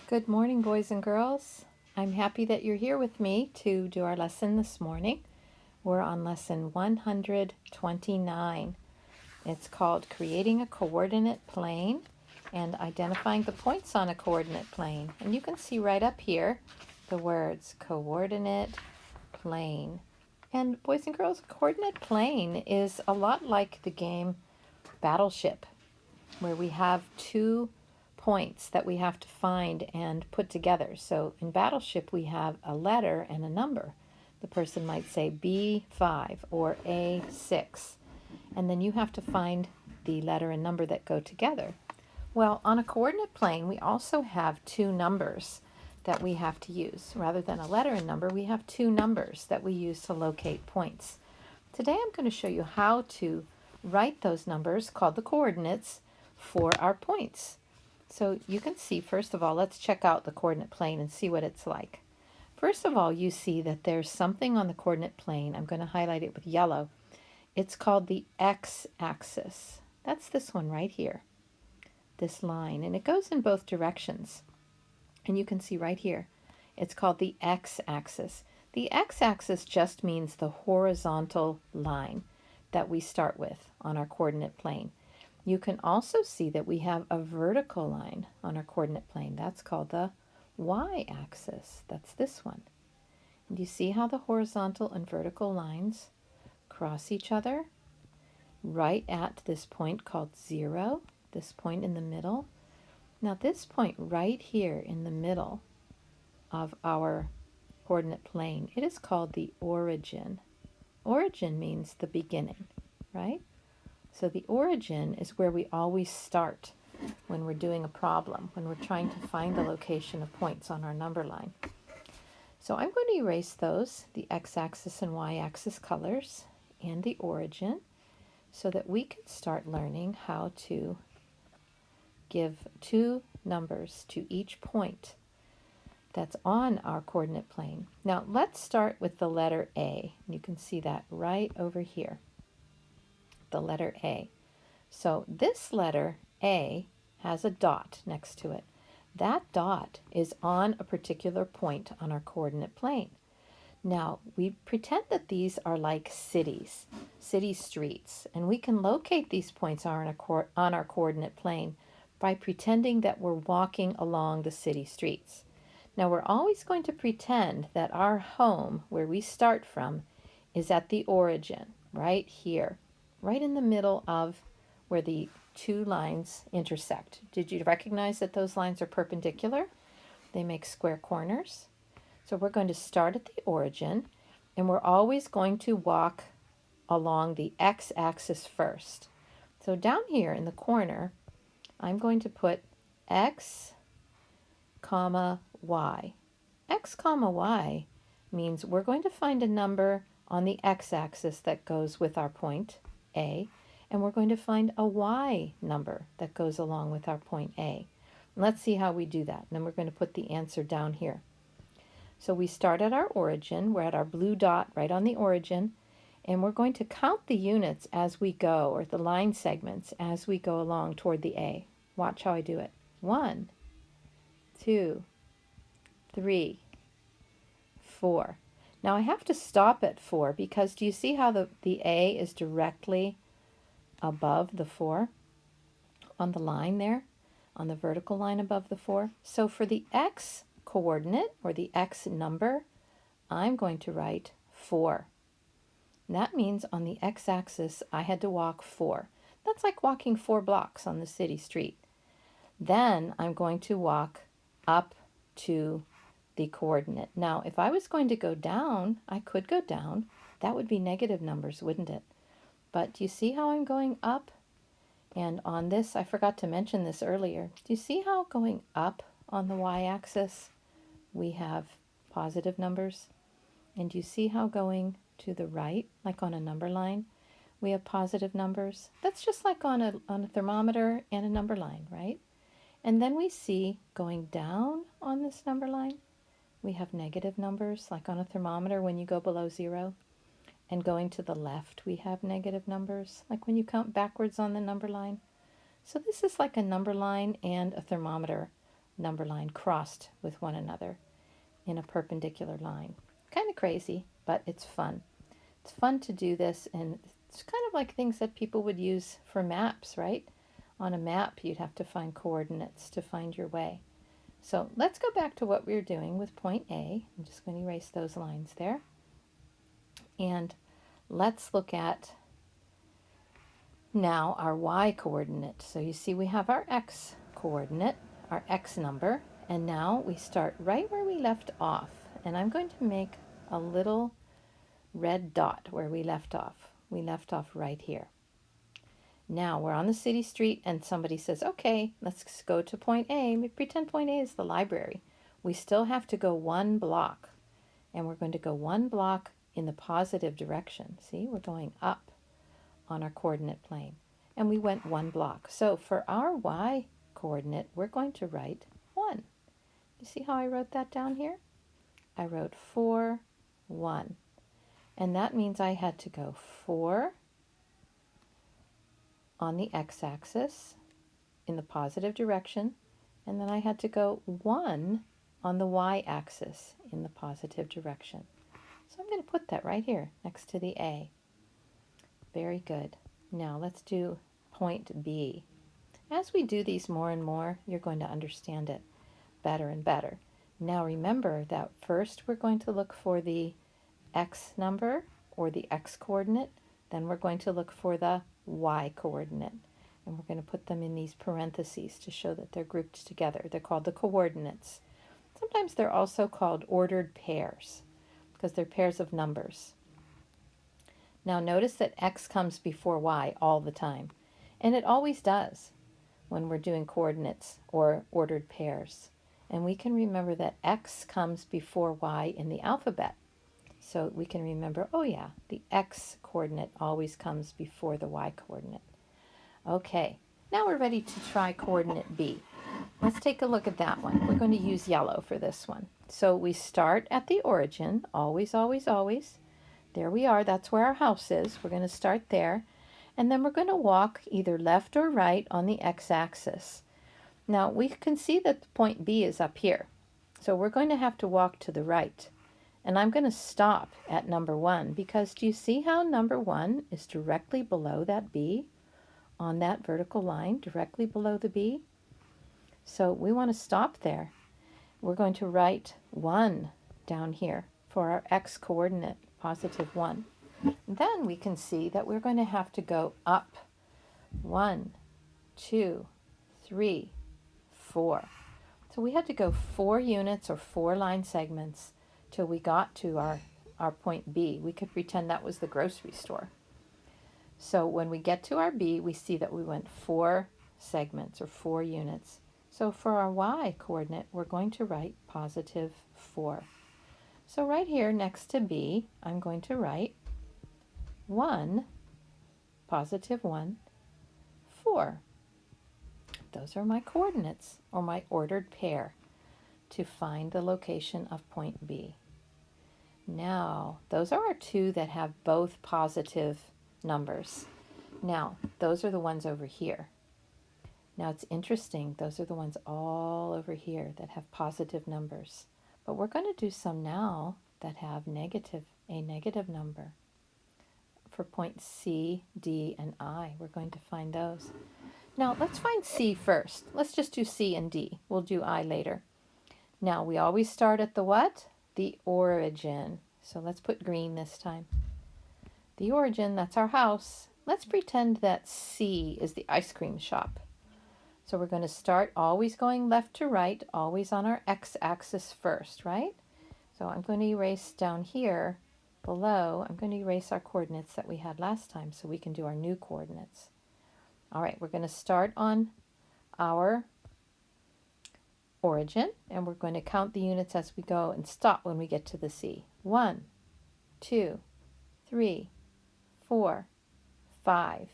Good morning, boys and girls. I'm happy that you're here with me to do our lesson this morning. We're on lesson 129. It's called Creating a Coordinate Plane and Identifying the Points on a Coordinate Plane. And you can see right up here the words coordinate plane. And boys and girls, coordinate plane is a lot like the game Battleship, where we have two points that we have to find and put together. So in Battleship, we have a letter and a number. The person might say B5 or A6, and then you have to find the letter and number that go together. Well, on a coordinate plane, we also have two numbers that we have to use. Rather than a letter and number, we have two numbers that we use to locate points. Today I'm going to show you how to write those numbers, called the coordinates, for our points. So you can see, first of all, let's check out the coordinate plane and see what it's like. First of all, you see that there's something on the coordinate plane. I'm going to highlight it with yellow. It's called the x-axis. That's this one right here, this line, and it goes in both directions. And you can see right here, it's called the x-axis. The x-axis just means the horizontal line that we start with on our coordinate plane. You can also see that we have a vertical line on our coordinate plane. That's called the y-axis. That's this one. And you see how the horizontal and vertical lines cross each other right at this point called 0, this point in the middle. Now this point right here in the middle of our coordinate plane, it is called the origin. Origin means the beginning, right? So the origin is where we always start when we're doing a problem, when we're trying to find the location of points on our number line. So I'm going to erase those, the x-axis and y-axis colors, and the origin, so that we can start learning how to give two numbers to each point that's on our coordinate plane. Now let's start with the letter A. You can see that right over here, the letter A. So this letter A has a dot next to it. That dot is on a particular point on our coordinate plane. Now we pretend that these are like cities, city streets, and we can locate these points on our coordinate plane by pretending that we're walking along the city streets. Now we're always going to pretend that our home, where we start from, is at the origin, right here, right in the middle of where the two lines intersect. Did you recognize that those lines are perpendicular? They make square corners. So we're going to start at the origin, and we're always going to walk along the x-axis first. So down here in the corner, I'm going to put x, comma, y. X, comma, y means we're going to find a number on the x-axis that goes with our point A, and we're going to find a y number that goes along with our point A. Let's see how we do that. And then we're going to put the answer down here. So we start at our origin. We're at our blue dot right on the origin, and we're going to count the units as we go, or the line segments as we go along toward the A. Watch how I do it. 1, 2, 3, 4. Now I have to stop at 4 because do you see how the A is directly above the 4 on the line there, on the vertical line above the 4? So for the x coordinate, or the x number, I'm going to write 4. And that means on the x-axis I had to walk 4. That's like walking 4 blocks on the city street. Then I'm going to walk up to the coordinate. Now, if I was going to go down, I could go down. That would be negative numbers, wouldn't it? But do you see how I'm going up? And on this, I forgot to mention this earlier. Do you see how going up on the y-axis, we have positive numbers? And do you see how going to the right, like on a number line, we have positive numbers? That's just like on a thermometer and a number line, right? And then we see going down on this number line, we have negative numbers, like on a thermometer when you go below 0. And going to the left, we have negative numbers, like when you count backwards on the number line. So this is like a number line and a thermometer number line crossed with one another in a perpendicular line. Kind of crazy, but it's fun. It's fun to do this, and it's kind of like things that people would use for maps, right? On a map, you'd have to find coordinates to find your way. So let's go back to what we were doing with point A. I'm just going to erase those lines there. And let's look at now our y coordinate. So you see we have our x coordinate, our x number, and now we start right where we left off. And I'm going to make a little red dot where we left off. We left off right here. Now we're on the city street and somebody says, okay, let's go to point A. We pretend point A is the library. We still have to go 1 block, and we're going to go 1 block in the positive direction. See, we're going up on our coordinate plane, and we went 1 block. So for our y coordinate, we're going to write 1. You see how I wrote that down here? I wrote 4, 1. And that means I had to go 4 on the x-axis in the positive direction, and then I had to go 1 on the y-axis in the positive direction. So I'm going to put that right here next to the A. Very good. Now let's do point B. As we do these more and more, you're going to understand it better and better. Now remember that first we're going to look for the x number or the x coordinate, then we're going to look for the y coordinate, and we're going to put them in these parentheses to show that they're grouped together. They're called the coordinates. Sometimes they're also called ordered pairs because they're pairs of numbers. Now notice that x comes before y all the time, and it always does when we're doing coordinates or ordered pairs. And we can remember that x comes before y in the alphabet. So we can remember, oh yeah, the x coordinate always comes before the y coordinate. Okay, now we're ready to try coordinate B. Let's take a look at that one. We're going to use yellow for this one. So we start at the origin, always, always, always. There we are, that's where our house is. We're going to start there. And then we're going to walk either left or right on the x-axis. Now we can see that the point B is up here. So we're going to have to walk to the right. And I'm going to stop at number 1 because do you see how number 1 is directly below that B on that vertical line, directly below the B? So we want to stop there. We're going to write 1 down here for our x coordinate, positive 1. Then we can see that we're going to have to go up 1, 2, 3, 4. So we had to go 4 units or 4 line segments till we got to our point B. We could pretend that was the grocery store. So when we get to our B, we see that we went 4 segments or 4 units. So for our y coordinate, we're going to write positive 4. So right here next to B, I'm going to write 1, positive 1, 4. Those are my coordinates, or my ordered pair, to find the location of point B. Now, those are our 2 that have both positive numbers. Now, those are the ones over here. Now, it's interesting. Those are the ones all over here that have positive numbers. But we're going to do some now that have a negative number. For point C, D, and I, we're going to find those. Now, let's find C first. Let's just do C and D. We'll do I later. Now, we always start at the what? The origin. So let's put green this time. The origin, that's our house. Let's pretend that C is the ice cream shop. So we're going to start always going left to right, always on our x-axis first, right? So I'm going to erase down here below, I'm going to erase our coordinates that we had last time so we can do our new coordinates. All right, we're going to start on our origin, and we're going to count the units as we go and stop when we get to the C. 1, 2, 3, 4, 5.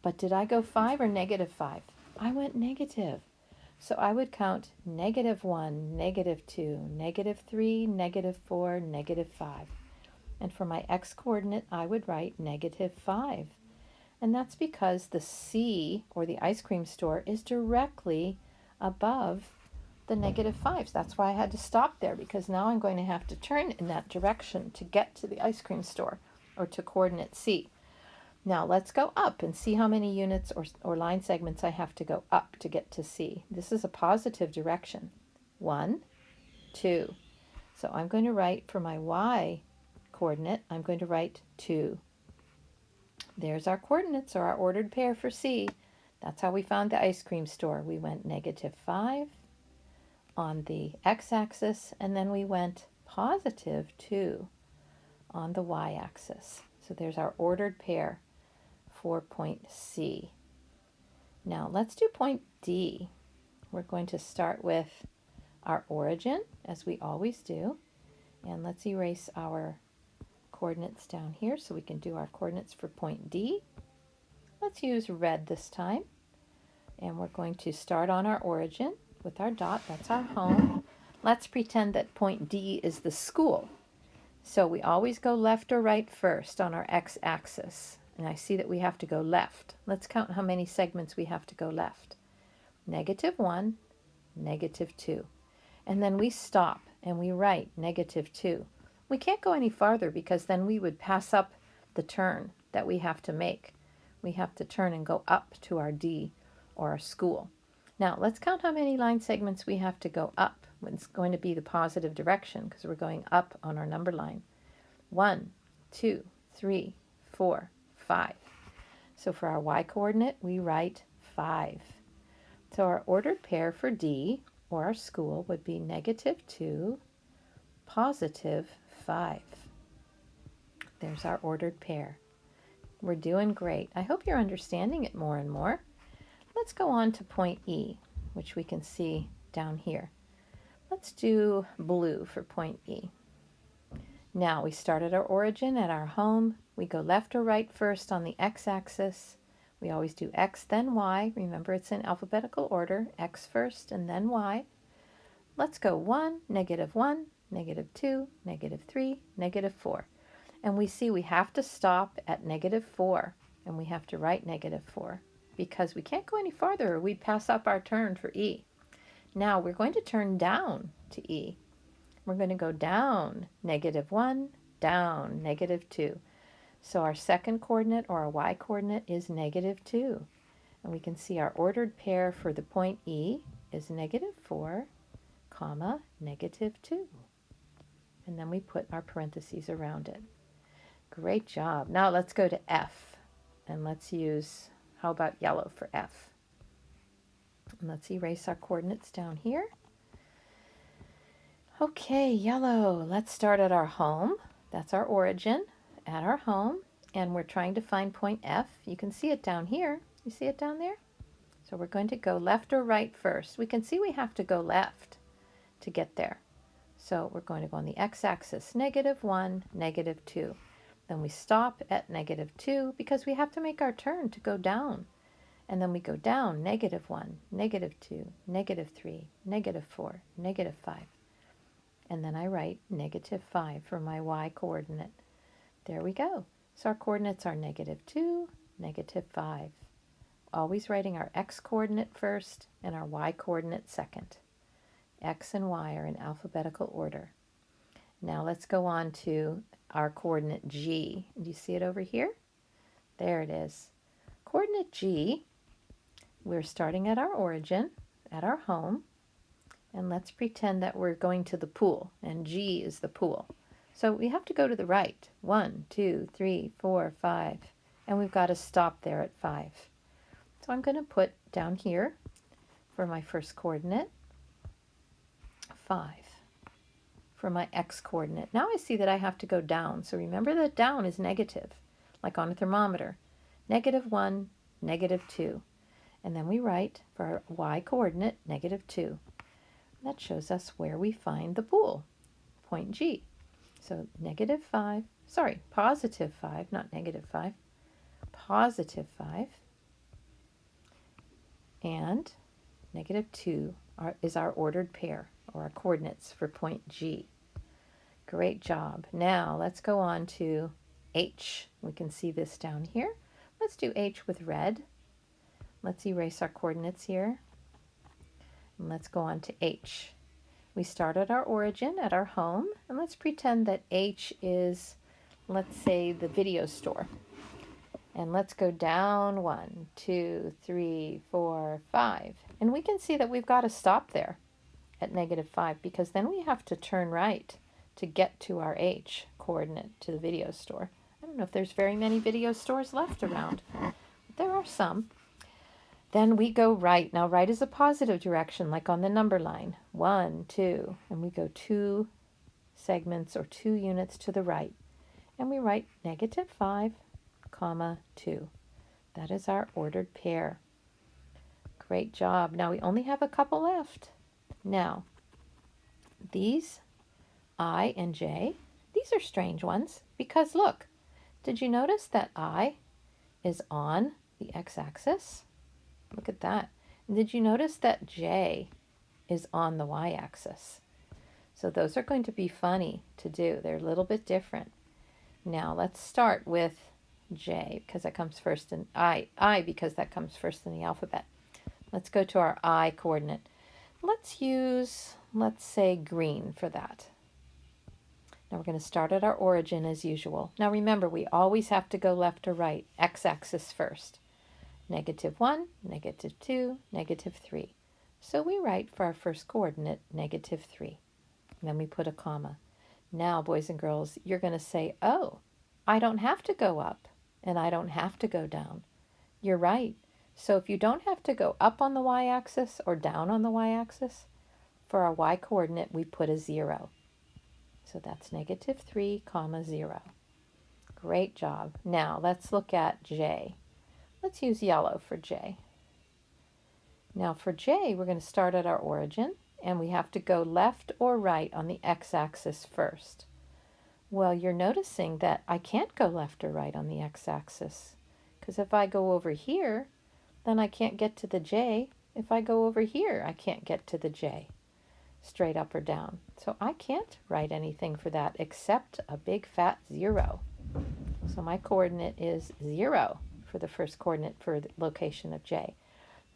But did I go 5 or negative 5? I went negative. So I would count negative 1, negative 2, negative 3, negative 4, negative 5. And for my x-coordinate, I would write negative 5. And that's because the C, or the ice cream store, is directly above the -5s. That's why I had to stop there, because now I'm going to have to turn in that direction to get to the ice cream store, or to coordinate C. Now let's go up and see how many units or line segments I have to go up to get to C. This is a positive direction. 1, 2. So I'm going to write for my Y coordinate, I'm going to write 2. There's our coordinates, or our ordered pair for C. That's how we found the ice cream store. We went -5 on the x-axis, and then we went +2 on the y-axis. So there's our ordered pair for point C. Now let's do point D. We're going to start with our origin, as we always do, and let's erase our coordinates down here so we can do our coordinates for point D. Let's use red this time, and we're going to start on our origin with our dot. That's our home. Let's pretend that point D is the school. So we always go left or right first on our x-axis. And I see that we have to go left. Let's count how many segments we have to go left. -1, -2. And then we stop and we write -2. We can't go any farther, because then we would pass up the turn that we have to make. We have to turn and go up to our D, or our school. Now let's count how many line segments we have to go up. It's going to be the positive direction, because we're going up on our number line. 1, 2, 3, 4, 5. So for our Y coordinate, we write 5. So our ordered pair for D, or our school, would be -2, +5. There's our ordered pair. We're doing great. I hope you're understanding it more and more. Let's go on to point E, which we can see down here. Let's do blue for point E. Now we start at our origin, at our home. We go left or right first on the x-axis. We always do x, then y. Remember, it's in alphabetical order. X first and then y. Let's go 1, -1, -2, -3, -4. And we see we have to stop at -4, and we have to write -4, because we can't go any farther or we'd pass up our turn for E. Now we're going to turn down to E. We're going to go down -1, down -2. So our second coordinate, or our Y coordinate, is -2. And we can see our ordered pair for the point E is -4, -2. And then we put our parentheses around it. Great job. Now let's go to F. And let's use, how about yellow for F? And let's erase our coordinates down here. Okay, yellow. Let's start at our home. That's our origin, at our home. And we're trying to find point F. You can see it down here. You see it down there? So we're going to go left or right first. We can see we have to go left to get there. So we're going to go on the x-axis, -1, -2. Then we stop at -2, because we have to make our turn to go down. And then we go down -1, -2, -3, -4, -5. And then I write -5 for my Y coordinate. There we go. So our coordinates are -2, -5. Always writing our X coordinate first and our Y coordinate second. X and Y are in alphabetical order. Now let's go on to our coordinate G. Do you see it over here? There it is. Coordinate G, we're starting at our origin, at our home, and let's pretend that we're going to the pool, and G is the pool. So we have to go to the right. 1, 2, 3, 4, 5, and we've got to stop there at 5. So I'm going to put down here for my first coordinate 5 for my X coordinate. Now I see that I have to go down. So remember that down is negative, like on a thermometer. -1, -2. And then we write for our Y coordinate -2. That shows us where we find the pool, point G. So +5, not -5, +5, and -2 is our ordered pair, or our coordinates for point G. Great job. Now let's go on to H. We can see this down here. Let's do H with red. Let's erase our coordinates here. And let's go on to H. We start at our origin, at our home, and let's pretend that H is, let's say, the video store. And let's go down 1, 2, 3, 4, 5. And we can see that we've got to stop there at -5 because then we have to turn right to get to our H coordinate to the video store. I don't know if there's very many video stores left around. But there are some. Then we go right. Now right is a positive direction, like on the number line. 1, 2, and we go 2 segments or 2 units to the right. And we write -5, comma 2. That is our ordered pair. Great job. Now we only have a couple left. Now, these I and J, these are strange ones because look, did you notice that I is on the x-axis? Look at that. And did you notice that J is on the y-axis? So those are going to be funny to do. They're a little bit different. Now let's start with J because that comes first, and I because that comes first in the alphabet. Let's go to our I coordinate. Let's use, let's say, green for that. Now we're going to start at our origin as usual. Now remember, we always have to go left or right, x-axis first. -1, -2, -3. So we write for our first coordinate -3. And then we put a comma. Now, boys and girls, you're going to say, oh, I don't have to go up and I don't have to go down. You're right. So if you don't have to go up on the y-axis or down on the y-axis, for our y coordinate, we put a 0. So that's -3, comma 0. Great job. Now let's look at J. Let's use yellow for J. Now for J, we're going to start at our origin, and we have to go left or right on the x-axis first. Well, you're noticing that I can't go left or right on the x-axis, because if I go over here, then I can't get to the J. If I go over here, I can't get to the J, straight up or down. So I can't write anything for that except a big fat 0. So my coordinate is 0 for the first coordinate for the location of J.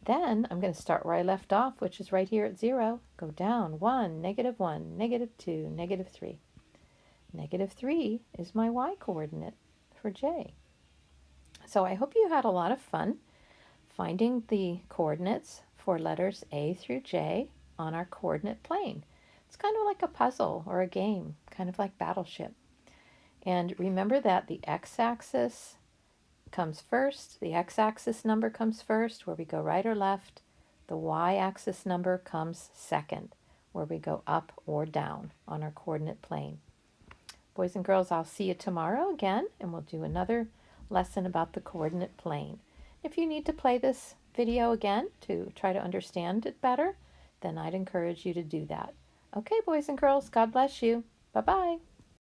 Then I'm going to start where I left off, which is right here at 0. Go down 1, -1, -2, -3. -3 is my y coordinate for J. So I hope you had a lot of fun finding the coordinates for letters A through J on our coordinate plane. It's kind of like a puzzle or a game, kind of like Battleship. And remember that the x-axis comes first, the x-axis number comes first, where we go right or left. The y-axis number comes second, where we go up or down on our coordinate plane. Boys and girls, I'll see you tomorrow again, and we'll do another lesson about the coordinate plane. If you need to play this video again to try to understand it better, then I'd encourage you to do that. Okay, boys and girls, God bless you. Bye-bye.